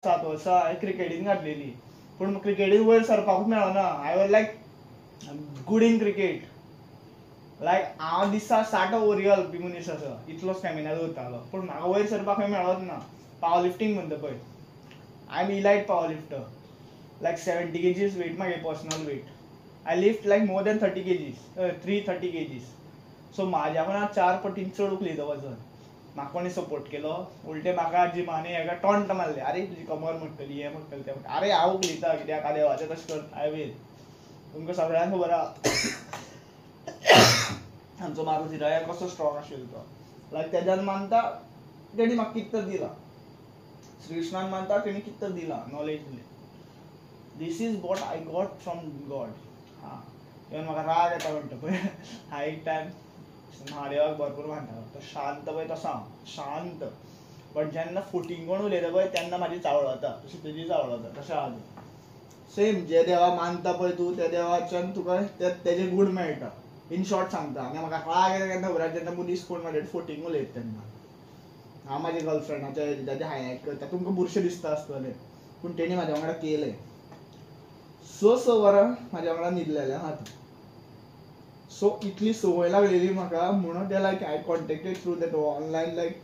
7 वर्सां क्रिकेटीन घातलेली, पूण क्रिकेटीन वयर सरपाकूच मेळना. I was like good in cricket. Like हांव दिसा 60 ओव्हरी घालपी मनीस आसा, इतलो स्टॅमिना दवरतालो, पूण म्हाका वयर सरपाक खंय मेळच ना. पावर लिफ्टींग म्हणटा पळय, I am elite power lifter. Like 70 kgs weight मागे personal weight. I lift like more than 30 kgs, 330 kgs. So म्हाज्या परस 4 पटीन चड उखलिता वजन. म्हाका कोणी सपोर्ट केलो, उलटे म्हाका जिमानी हेका टॉन्ट मारले, अरे तुजी कमर मोडटली, हें मोडटलें तें मोडटलें. अरे हांव उखलिता कित्याक देवाचें तशें करता, आय वील. तुमकां सगळ्यांक खबर आहा आमचो मारुती राया कसो स्ट्रॉंग आशिल्लो तो. लायक तेज्यान मानता तेणी म्हाका कितें तर दिलां, श्रीकृष्णान मानता तेणी कितें तर दिलां, नॉलेज दिलें. This is what I got from God. हां, इवन म्हाका राग येता म्हणटा पळय, हांव एक टायम महादेवाक भरपूर मानतालो. तो शांत पळय तसो हांव, शांत. बट जेन्ना फुटींग कोण उलयता पळय तेन्ना म्हाजी चावळता, तशी तेजी चावळता, तशें आहा तें. सेम जे देवा मानता पळय तूं, त्या देवाच्यान तुका तेजे गूण मेळटा. इन शॉर्ट सांगता, आनी म्हाका राग येता केन्ना खबर आहा, जेन्ना मनीस कोण म्हाजे फुटींग उलयता तेन्ना. हांव म्हाज्या गर्लफ्रेंडाचे हायलायट करता, तुमकां बुरशें दिसता आसतलें, पूण तेणी म्हाज्या वांगडा केलें. 6 वरां म्हाज्या वांगडा न्हिदलेलें आहा ती. सो इतली संवय लागलेली म्हाका, म्हणून ते like I contacted through that online like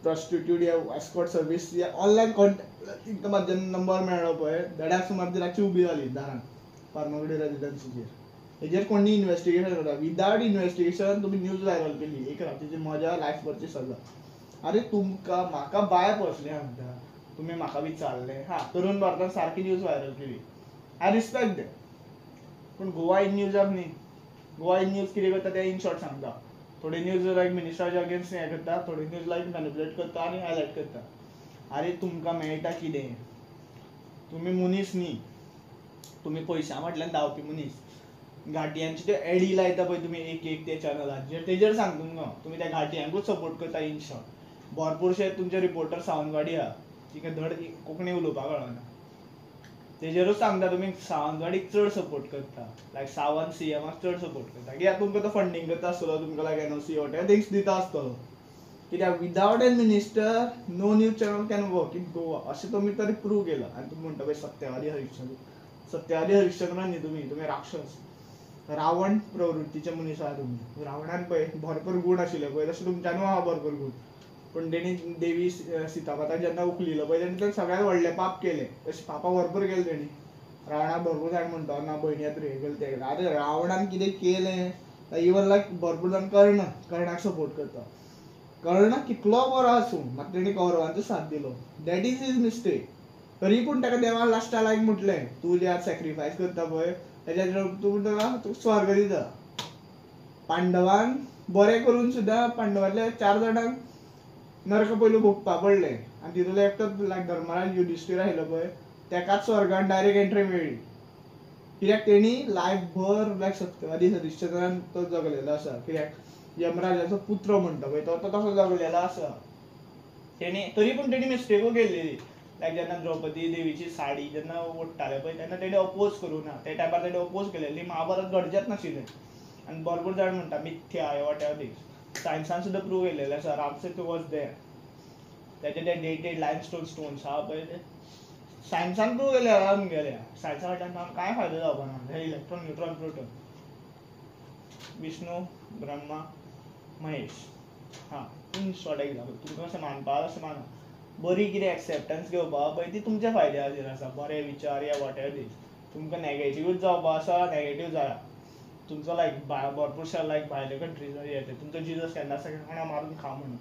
prostitute या एस्कॉर्ट सर्वीस या ऑनलायन कॉन्टॅक्ट. तिका म्हाजो नंबर मेळ्ळो पळय, देड्याक सुमार ती रातची उबी जाली दारान फार्मागुडी रेजिडेन्सीचेर. हेजेर कोणी इन्व्हेस्टिगेशन करता, विदावट इन्व्हेस्टिगेशन तुमी न्यूज व्हायरल केली, एक रातीची मजा लायफभरची सजा. अरे तुमकां म्हाका बाय पोसलें म्हणटा, तुमी म्हाका विचारलें. हां, तरुण भारतान सारकी न्यूज व्हायरल केली, आय रिस्पेक्ट दॅट. पूण गोवा इन न्यूजाक न्ही. गोवा इन न्यूज कितें करता तें इन शॉर्ट सांगता. थोडी न्यूज लायक मिनिस्टराच्या अगेन्स्ट हें करता, थोडी न्यूज लायक मॅनिपुलेट करता आनी हायलायट करता. अरे तुमकां मेळटा कितें? तुमी मनीस न्ही, तुमी पयशा फाटल्यान धांवपी मनीस. घाटयांची त्यो एडी लायता पळय तुमी एक ते चॅनलाचेर, तेजेर सांग तुमकां, तुमी त्या घाटयांकूच सपोर्ट करता इन शॉर्ट. भरपूरशे तुमचे रिपोर्टर सावंतवाडी आहा, तिका धड कोंकणी उलोवपाक कळना, तेजेरूच सांगता तुमी सावंतवाडीक चड सपोर्ट करता. लायक सावंत सीएमाक चड सपोर्ट करता, कित्याक तुमकां तो फंडींग करता आसतलो, तुमकां लायक एनओसी वॉटेवर थिंग्स दिता आसतलो. कित्याक without an minister no news channel can work in Goa, अशें तुमी तरी प्रूव केलां. आनी तुमी म्हणटा पळय सत्यवादी हरिश्चंद्र. सत्यवादी हरिश्चंद्र न्ही तुमी राक्षस, रावण प्रवृत्तीचे मनीस आहा तुमी. रावणान पळय भरपूर गूण आशिल्ले पळय, तशें तुमच्यानूय आहा भरपूर गूण. पूण तेणी देवी सीतामाताक जेन्ना उखलिलो पळय, तेणी सगळ्यांत व्हडलें पाप केलें. तशें पापां भरपूर केलें तेणी. रावणाक भरपूर जाण म्हणटा ना भयण्याक हें केलें तें केलें. आरे रावणान कितें केलें, इवन लायक भरपूर जाण कर्णाक सपोर्ट करता. कर्ण कितलो बरो आसूं, मात तेणी कौरवांचो साथ दिलो, दॅट इज हीज मिस्टेक. तरी पूण ताका देवान लास्टाक लायक म्हटलें, तूं जे आतां सॅक्रिफायस करता पळय तेज्या तूं तुका स्वर्ग दिता. पांडवान बरें करून सुद्दां पांडवांतल्या 4 जाणांक नरक पयलू भोगपा पडलें, आनी तितूंतलो एकटोच लायक धर्मराज युधिष्ठीर आशिल्लो पळय, तेकाच स्वर्गान डायरेक्ट एंट्री मेळ्ळी. कित्याक तेणी लायफभर लायक सत्यवादी हरिश्चंद्रान तो जगलेलो आसा. कित्याक यमराजाचो पुत्र म्हणटा पळय तो तसो जगलेलो आसा. तेणी तरी पूण तेणी मिस्टेकूय केल्लेली. लायक जेन्ना द्रौपदी देवीची साडी जेन्ना ओडटाले पळय तेन्ना तेणी अपोज करूं ना. त्या टायमार तेणी अपोज केलेली, महाभारत घडचेंच नाशिल्लें. आनी भरपूर जाण म्हणटा मिथ्या वॉटेवर थिंग्स. सायन्सान सुद्दां प्रूव केल्लेलें आसा, रामसेतू वॉज देर. तेजे ते डेटेड लायमस्टोन स्टोन्स आहा पळय ते सायन्सान प्रूव केले आहा आमगेल्या. सायन्सा फाटल्यान कांय फायदो जावपा ना. हे electron neutron proton, Vishnu Brahma Mahesh. हां, इन शॉर्ट एग्जाम्पल तुमकां अशें मानपा अशें माना. बरी कितें एक्सेप्टन्स घेवपा पळय ती तुमच्या फायद्या खातीर आसा. बरे विचार या वॉटेवर थिंग्स. तुमकां नॅगेटिव्हूच जावपा आसा, नॅगेटिव्ह जाया. तुमचो लायक भरपूरशा लायक भायल्या कंट्रीज येता, तुमचो जिजस केन्ना कोणा मारून खा म्हणून.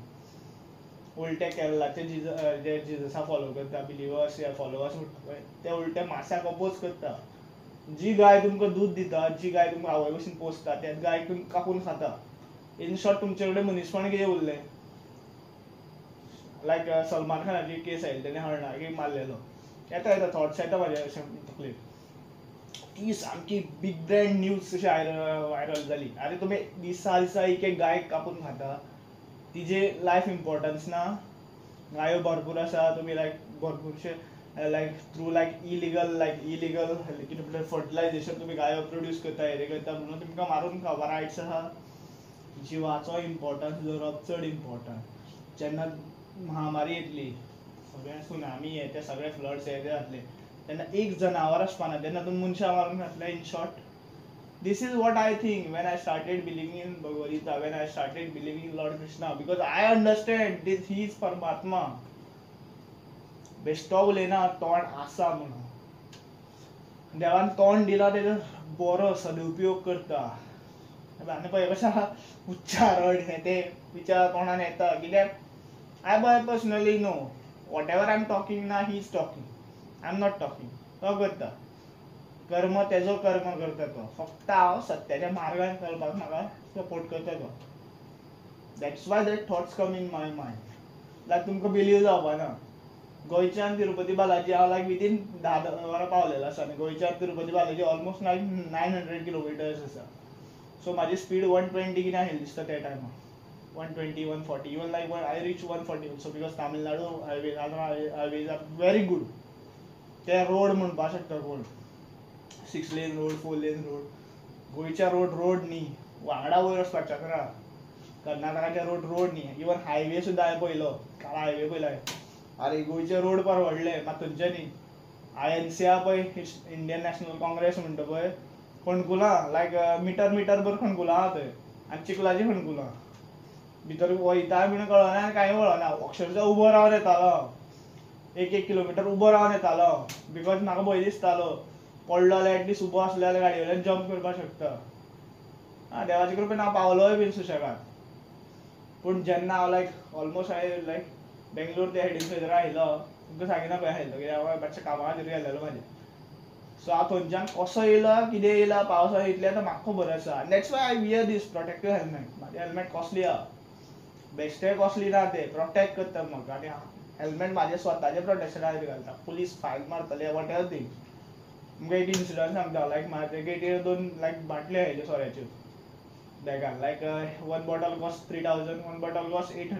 उलटे केरळाचे जे जिजसा फॉलो करता बिलिवर्स या फॉलोवर्स म्हणटा पळय, ते उलटे माश्याक अपोज करता. जी गाय तुमकां दूध दिता, जी गाय तुमकां आवय भशेन पोसता, तेच गाय तुमी कापून खाता. इन शॉर्ट तुमचे कडेन मनीसपण कितें उरलें. लायक सलमान खानाची केस आयिल्ली, तेणें हरणाक मारलेलो. येता थॉट्स येता म्हाज्या अशें तकलेक. ती सामकी बिग ब्रँड न्यूज अशी व्हायरल जाली. अरे तुमी दिसा एक गाय कापून खाता, तिजे लायफ इम्पॉर्टन्स ना. गायो भरपूर आसा, तुमी लायक भरपूरशे लायक थ्रू लायक इलिगल कितें म्हणटा फर्टिलायझेशन तुमी गायो प्रोड्यूस करता, हें करता म्हणून तुमकां मारून खावपा रायट्स आहा. जिवाचो इम्पॉर्टन्स धरप चड इम्पॉर्टंट. जेन्ना महामारी येतली, सगळे सुनामी आहे ते सगळे फ्लड्स हे जातले तेन्ना एक जनावर आसपाना तेन्ना तूं मनशां मारून घातले in short. This is what I think when I started believing in Bhagavad Gita, when I started believing in Lord Krishna, because I understand this he is Paramatma. बेश्टो उलयना तोंड आसा म्हणून देवान तोंड दिला तेजो बरो सदुपयोग करता. आनी पळय कशें उच्चारण ते विचार तोंडान येता कित्याक I personally know whatever I am talking now he is talking. I am not talking. तो करता कर्म तेजो कर्म करता तो फक्त हांव सत्याच्या मार्गान चलपाक म्हाका सपोर्ट करता तो. That's why that thoughts come in my mind. Like तुमकां बिलीव जावपा ना गोंयच्यान तिरुपती बालाजी हांव लायक विदीन 10 वरां पावलेलो आसा आनी गोंयच्यान Tirupati Balaji almost like 900 kilometres आसा. सो म्हाजी स्पीड 120 कितें आशिल्ली दिसता त्या टायमार 120 140 even like I reach 140 also because Tamil Nadu highways are very good. ते रोड म्हणपा शकता कोण 6 लेन रोड 4 लेन रोड. गोंयच्या रोड न्ही वांगडा वयर वचपाक चक्रा. कर्नाटकाचे रोड न्ही इवन हायवे सुद्दां हांवें पळयलो काळा हायवे पळयला. अरे गोंयचे रोड परवडले मात थंयचे न्ही. INC आहा पळय इंडियन नॅशनल काँग्रेस म्हणटा पळय खणकुलां लायक मिटर भर खणकुलां आहा थंय आनी चिखलाची खणकुलां भितर वयता बीन कळना आनी कांय कळना. अक्षरशा उबो रावन येतालो 1 किलोमिटर उबो रावन येतालो बिकॉज म्हाका भंय दिसतालो पडलो जाल्यार एटलीस्ट उबो आसलो जाल्यार गाडये वयल्यान जंप करपाक शकता. देवाचे कृपेन हांव पावलोय बीन सुशेगाद. पूण जेन्ना हांव लायक ऑलमोस्ट हांवें लायक बेंगलोर ते हेडीन थंयसर आयलो तुमकां सांगिना खंय आयलो कित्याक हांव मातशें कामा खातीर गेल्लेलो म्हाजें. सो हांव थंयच्यान कसो येयला कितें येयला पावसा इतलें आतां म्हाका खबर आसा. That's why I wear this protective helmet. म्हाजें हेल्मेट कॉस्टली आहा बेश्टें कॉस्टली ना तें प्रोटेक्ट करता म्हाका. आनी हेल्मेट म्हाजें स्वताचें प्रोटेक्शना खातीर घालता. पुलीस फायन मारतले वॉटेवर थिंग. तुमकां एक इन्सिडंट सांगता लायक म्हाजे गेटीर 2 लायक बाटल्यो आयल्यो सोऱ्याच्यो बॅगान लायक 1 बॉटल कॉस्ट 3000 1 बॉटल कॉस्ट 800.